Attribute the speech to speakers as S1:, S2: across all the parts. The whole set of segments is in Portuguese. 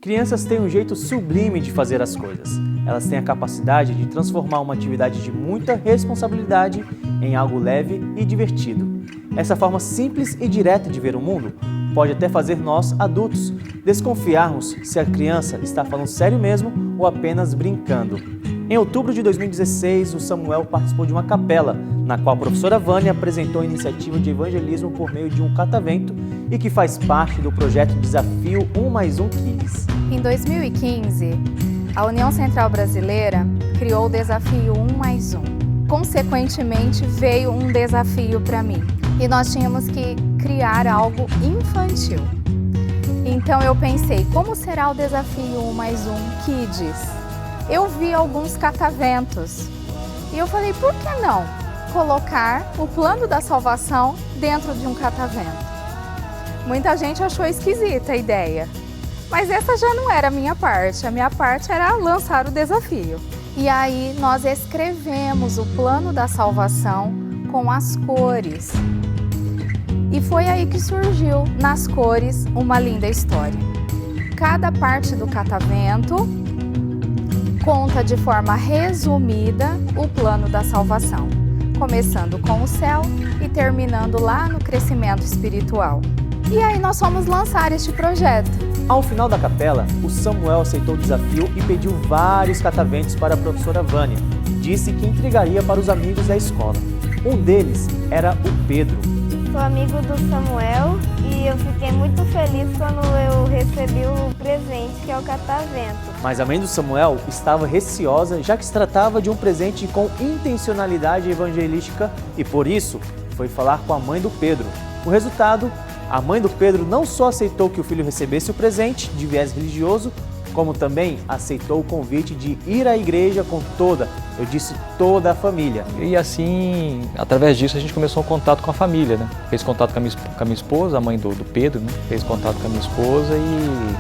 S1: Crianças têm um jeito sublime de fazer as coisas. Elas têm a capacidade de transformar uma atividade de muita responsabilidade em algo leve e divertido. Essa forma simples e direta de ver o mundo pode até fazer nós, adultos, desconfiarmos se a criança está falando sério mesmo ou apenas brincando. Em outubro de 2016, o Samuel participou de uma capela, na qual a professora Vânia apresentou a iniciativa de evangelismo por meio de um catavento e que faz parte do projeto Desafio 1+1 Kids.
S2: Em 2015, a União Central Brasileira criou o Desafio 1+1. Consequentemente, veio um desafio para mim e nós tínhamos que criar algo infantil. Então eu pensei, como será o Desafio 1+1 Kids? Eu vi alguns cataventos e eu falei, por que não colocar o plano da salvação dentro de um catavento? Muita gente achou esquisita a ideia, mas essa já não era a minha parte era lançar o desafio. E aí nós escrevemos o plano da salvação com as cores. E foi aí que surgiu, nas cores, uma linda história. Cada parte do catavento conta de forma resumida o plano da salvação, começando com o céu e terminando lá no crescimento espiritual. E aí nós fomos lançar este projeto.
S1: Ao final da capela, o Samuel aceitou o desafio e pediu vários cataventos para a professora Vânia e disse que entregaria para os amigos da escola. Um deles era o Pedro.
S3: Sou amigo do Samuel e eu fiquei muito feliz quando eu recebi o presente, que é o catavento.
S1: Mas a mãe do Samuel estava receosa, já que se tratava de um presente com intencionalidade evangelística e, por isso, foi falar com a mãe do Pedro. O resultado, a mãe do Pedro não só aceitou que o filho recebesse o presente de viés religioso, como também aceitou o convite de ir à igreja com toda a família.
S4: E assim, através disso, a gente começou um contato com a família, né? Fez contato com a minha esposa, a mãe do Pedro, né? Fez contato com a minha esposa e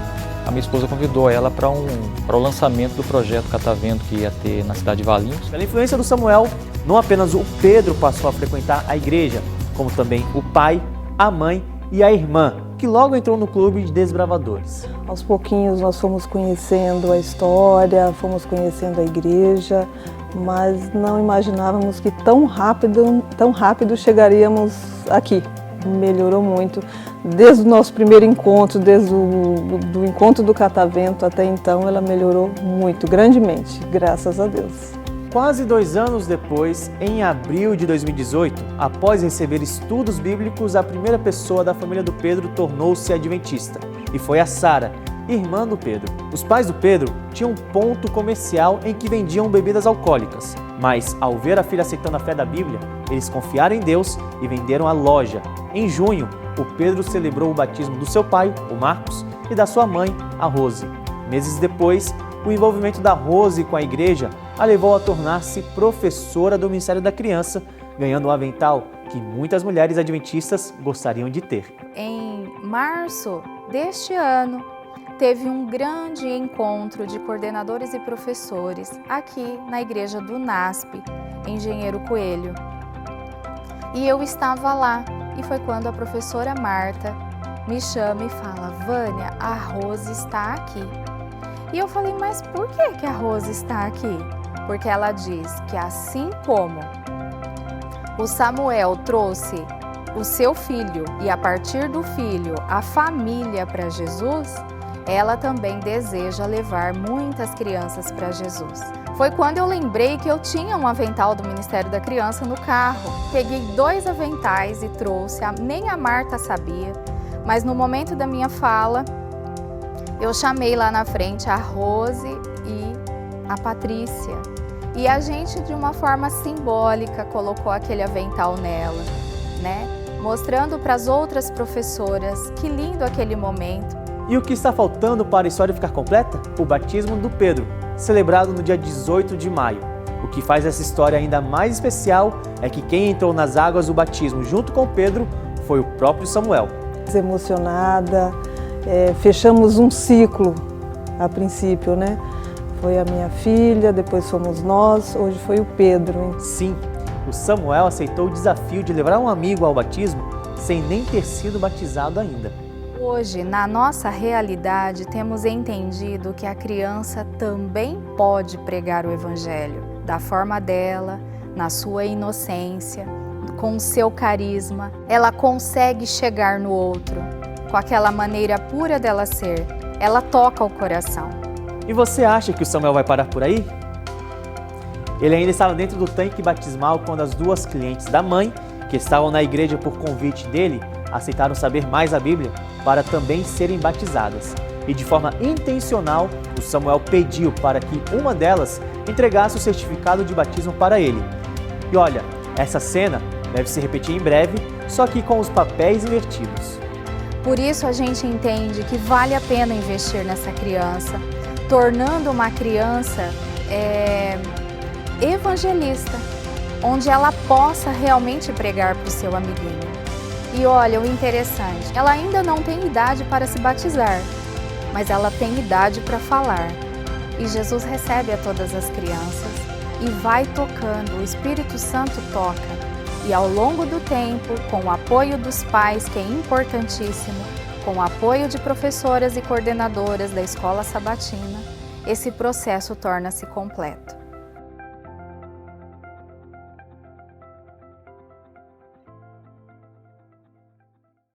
S4: a minha esposa convidou ela para o lançamento do projeto Catavento que ia ter na cidade de Valinhos.
S1: Pela influência do Samuel, não apenas o Pedro passou a frequentar a igreja, como também o pai, a mãe e a irmã, que logo entrou no clube de desbravadores.
S5: Aos pouquinhos nós fomos conhecendo a história, fomos conhecendo a igreja, mas não imaginávamos que tão rápido chegaríamos aqui. Melhorou muito, desde o nosso primeiro encontro, desde o encontro do catavento até então, ela melhorou muito, grandemente, graças a Deus.
S1: Quase 2 anos depois, em abril de 2018, após receber estudos bíblicos, a primeira pessoa da família do Pedro tornou-se adventista, e foi a Sara, irmã do Pedro. Os pais do Pedro tinham um ponto comercial em que vendiam bebidas alcoólicas, mas ao ver a filha aceitando a fé da Bíblia, eles confiaram em Deus e venderam a loja. Em junho, o Pedro celebrou o batismo do seu pai, o Marcos, e da sua mãe, a Rose. Meses depois, o envolvimento da Rose com a igreja a levou a tornar-se professora do Ministério da Criança, ganhando um avental que muitas mulheres adventistas gostariam de ter.
S2: Em março deste ano, teve um grande encontro de coordenadores e professores aqui na igreja do NASP, Engenheiro Coelho. E eu estava lá, e foi quando a professora Marta me chama e fala: Vânia, a Rose está aqui. E eu falei, mas por que a Rose está aqui? Porque ela diz que assim como o Samuel trouxe o seu filho e a partir do filho a família para Jesus, ela também deseja levar muitas crianças para Jesus. Foi quando eu lembrei que eu tinha um avental do Ministério da Criança no carro. Peguei 2 aventais e trouxe, nem a Marta sabia, mas no momento da minha fala, eu chamei lá na frente a Rose e a Patrícia. E a gente, de uma forma simbólica, colocou aquele avental nela, né? Mostrando para as outras professoras que lindo aquele momento.
S1: E o que está faltando para a história ficar completa? O batismo do Pedro, celebrado no dia 18 de maio. O que faz essa história ainda mais especial é que quem entrou nas águas do batismo junto com Pedro foi o próprio Samuel.
S5: Emocionada, fechamos um ciclo a princípio, né? Foi a minha filha, depois fomos nós, hoje foi o Pedro.
S1: Sim, o Samuel aceitou o desafio de levar um amigo ao batismo sem nem ter sido batizado ainda.
S2: Hoje, na nossa realidade, temos entendido que a criança também pode pregar o Evangelho, da forma dela, na sua inocência, com o seu carisma. Ela consegue chegar no outro, com aquela maneira pura dela ser. Ela toca o coração.
S1: E você acha que o Samuel vai parar por aí? Ele ainda estava dentro do tanque batismal quando as duas clientes da mãe, que estavam na igreja por convite dele, aceitaram saber mais a Bíblia para também serem batizadas. E de forma intencional, o Samuel pediu para que uma delas entregasse o certificado de batismo para ele. E olha, essa cena deve se repetir em breve, só que com os papéis invertidos.
S2: Por isso a gente entende que vale a pena investir nessa criança, tornando uma criança evangelista, onde ela possa realmente pregar para o seu amiguinho. E olha, o interessante, ela ainda não tem idade para se batizar, mas ela tem idade para falar. E Jesus recebe a todas as crianças e vai tocando, o Espírito Santo toca. E ao longo do tempo, com o apoio dos pais, que é importantíssimo, com o apoio de professoras e coordenadoras da escola sabatina, esse processo torna-se completo.